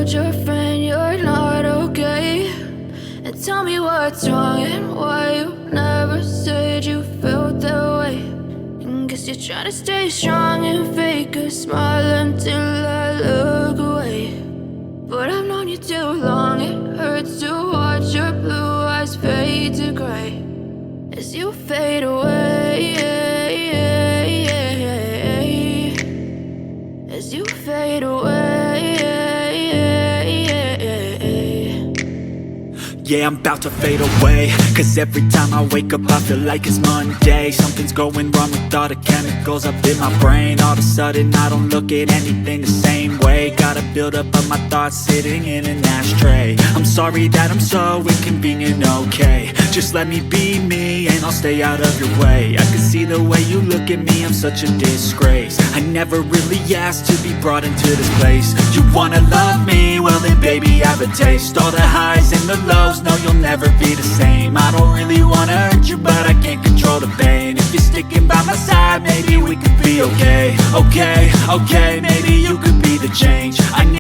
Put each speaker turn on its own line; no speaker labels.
told your friend you're not okay, and tell me what's wrong and why you never said you felt that way. And guess you're trying to stay strong and fake a smile until I look away. But I've known you too long, it hurts to watch your blue eyes fade to gray as you fade away, as you fade away.
Yeah, I'm about to fade away, cause every time I wake up I feel like it's Monday. Something's going wrong with all the chemicals up in my brain. All of a sudden I don't look at anything the same way. Got a build-up of my thoughts sitting in an ashtray. I'm sorry that I'm so inconvenient, okay. Just let me be me and I'll stay out of your way. I can see the way you look at me, I'm such a disgrace. I never really asked to be brought into this place. You wanna love me? Well then baby, have a taste. All the highs and the lows, no, you'll never be the same. I don't really wanna hurt you, but I can't control the pain. If you're sticking by my side, maybe we could be okay. Okay, maybe you could be the change I need.